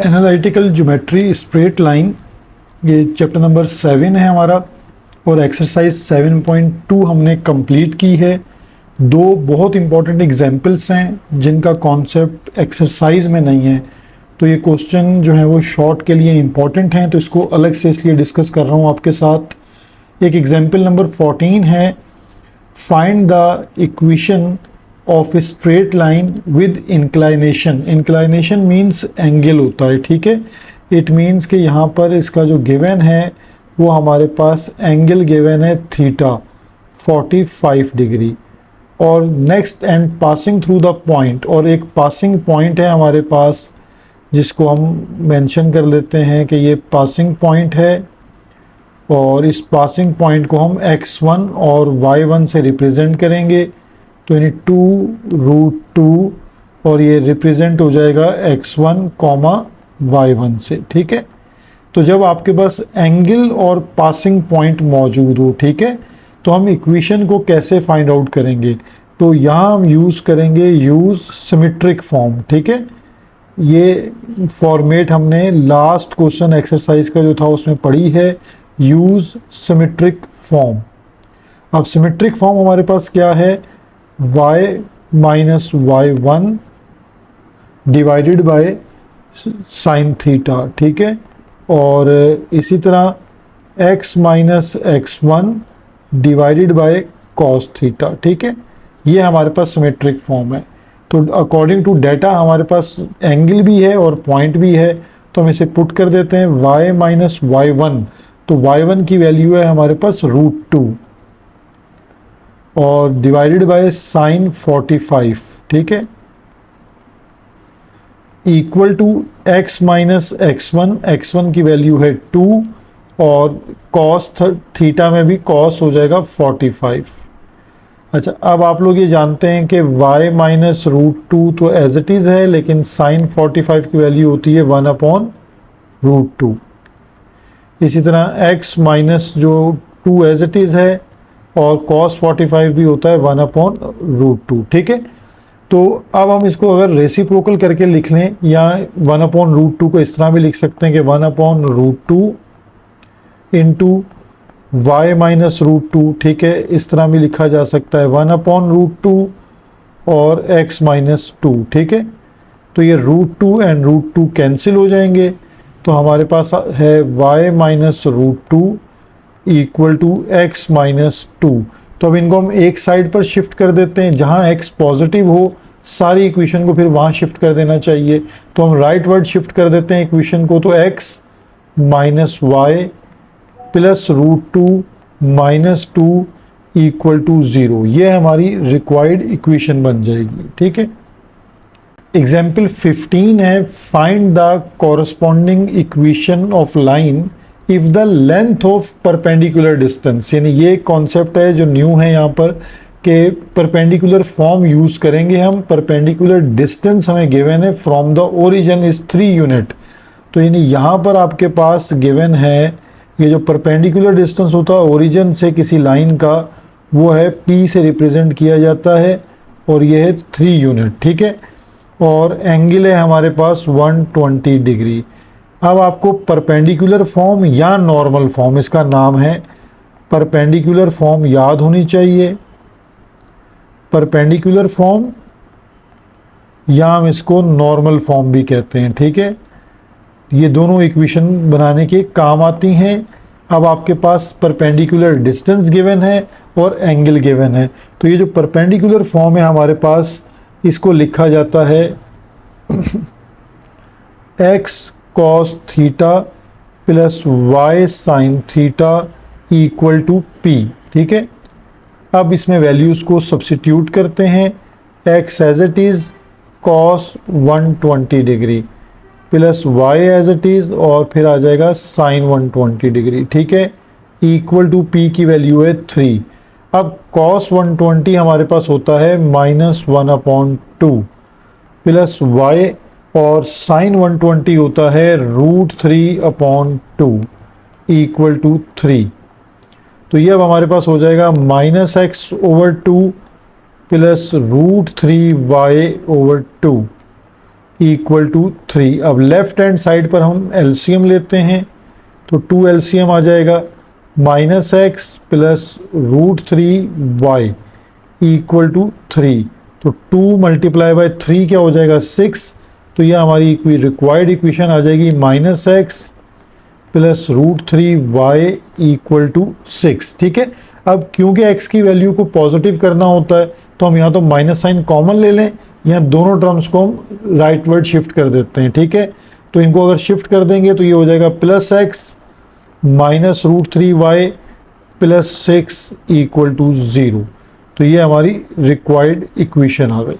Analytical geometry straight line, ये chapter number 7 है हमारा और एक्सरसाइज 7.2 हमने कंप्लीट की है। दो बहुत इंपॉर्टेंट एग्जाम्पल्स हैं जिनका कॉन्सेप्ट एक्सरसाइज में नहीं है, तो ये क्वेश्चन जो है वो शॉर्ट के लिए इम्पॉर्टेंट हैं, तो इसको अलग से इसलिए डिस्कस कर रहा हूँ आपके साथ। एक एग्जाम्पल नंबर 14 है, find the equation of straight line with inclination. Inclination means angle होता है, ठीक है। इट मीन्स कि यहाँ पर इसका जो गिवन है वो हमारे पास एंगल गिवन है थीटा 45 डिग्री, और next and passing through the point, और एक पासिंग पॉइंट है हमारे पास जिसको हम मेंशन कर लेते हैं कि ये पासिंग पॉइंट है, और इस पासिंग पॉइंट को हम x1 और y1 से रिप्रेजेंट करेंगे, तो यानी 2√2, और ये रिप्रेजेंट हो जाएगा x1, y1 से, ठीक है। तो जब आपके पास एंगल और पासिंग पॉइंट मौजूद हो, ठीक है, तो हम इक्वेशन को कैसे फाइंड आउट करेंगे, तो यहाँ हम यूज़ करेंगे यूज़ सिमेट्रिक फॉर्म, ठीक है। ये फॉर्मेट हमने लास्ट क्वेश्चन एक्सरसाइज का जो था उसमें पढ़ी है, यूज़ सिमेट्रिक फॉर्म। अब सिमेट्रिक फॉर्म हमारे पास क्या है, y minus y1 divided by sine theta, ठीक है, और इसी तरह x minus x1 divided by cos theta, ठीक है। ये हमारे पास सिमेट्रिक फॉर्म है। तो अकॉर्डिंग टू डाटा हमारे पास एंगल भी है और पॉइंट भी है, तो हम इसे पुट कर देते हैं y माइनस y1, तो y1 की वैल्यू है हमारे पास √2 और डिवाइडेड बाय साइन 45, ठीक है, equal to x minus x1, x1 की वैल्यू है 2, और कॉस थीटा में भी कॉस हो जाएगा 45। अच्छा, अब आप लोग ये जानते हैं कि y माइनस √2 तो एज इट इज़ है, लेकिन साइन 45 की वैल्यू होती है 1/√2। इसी तरह x माइनस जो 2 एज इट इज़ है, और cos 45 भी होता है 1/√2, ठीक है। तो अब हम इसको अगर रेसिप्रोकल करके लिख लें, या 1/√2 को इस तरह भी लिख सकते हैं कि 1/√2 इंटू y माइनस √2, ठीक है, इस तरह भी लिखा जा सकता है 1/√2 और x माइनस 2, ठीक है। तो ये √2 एंड √2 कैंसिल हो जाएंगे, तो हमारे पास है y minus √2 equal to x minus 2। तो अब इनको हम एक साइड पर शिफ्ट कर देते हैं, जहाँ x पॉजिटिव हो सारी इक्वेशन को फिर वहाँ शिफ्ट कर देना चाहिए, तो हम राइट वर्ड शिफ्ट कर देते हैं इक्वेशन को, तो x minus y plus √2 minus 2 equal to 0, ये हमारी रिक्वायर्ड इक्वेशन बन जाएगी, ठीक है। एग्जाम्पल 15 है, find the corresponding equation of line if the length of perpendicular distance. यानी ये कॉन्सेप्ट है जो न्यू है यहाँ पर, कि परपेंडिकुलर फॉर्म यूज़ करेंगे हम। परपेंडिकुलर डिस्टेंस हमें गिवन है from the origin is 3 unit, तो यानी यहाँ पर आपके पास गिवन है ये जो परपेंडिकुलर डिस्टेंस होता है ओरिजिन से किसी लाइन का, वो है p से रिप्रेजेंट किया जाता है, और ये है 3 यूनिट, ठीक है, और एंगल है हमारे पास 120 डिग्री। अब आपको परपेंडिकुलर फॉर्म या नॉर्मल फॉर्म, इसका नाम है परपेंडिकुलर फॉर्म, याद होनी चाहिए। परपेंडिकुलर फॉर्म, या हम इसको नॉर्मल फॉर्म भी कहते हैं, ठीक है। ये दोनों इक्वेशन बनाने के काम आती हैं। अब आपके पास परपेंडिकुलर डिस्टेंस गिवन है और एंगल गिवन है, तो ये जो परपेंडिकुलर फॉर्म है हमारे पास, इसको लिखा जाता है x cos theta plus y sin theta equal to p, ठीक है। अब इसमें वैल्यूज़ को सब्सिट्यूट करते हैं, x as it is cos 120 degree plus y as it is, और फिर आ जाएगा साइन 120 डिग्री, ठीक है, इक्वल टू p की वैल्यू है 3। अब cos 120 हमारे पास होता है -1/2 प्लस y, और साइन 120 होता है √3/2 इक्वल टू 3। तो ये अब हमारे पास हो जाएगा -x/2 plus √3y/2 equal to 3। अब लेफ्ट हैंड साइड पर हम एलसीएम लेते हैं, तो 2 एलसीएम आ जाएगा, minus x plus root 3y equal to 3। तो 2 मल्टीप्लाई बाय 3 क्या हो जाएगा 6। तो ये हमारी रिक्वायर्ड इक्वेशन आ जाएगी minus x plus root 3y equal to 6। ठीक है, अब क्योंकि x की वैल्यू को पॉजिटिव करना होता है तो हम यहाँ तो माइनस साइन कॉमन ले लें, यहाँ दोनों टर्म्स को हम राइट वर्ड शिफ्ट कर देते हैं। ठीक है, तो इनको अगर शिफ्ट कर देंगे तो ये हो जाएगा plus x minus root 3y plus 6 equal to 0। तो ये हमारी रिक्वायर्ड इक्वेशन आ गई।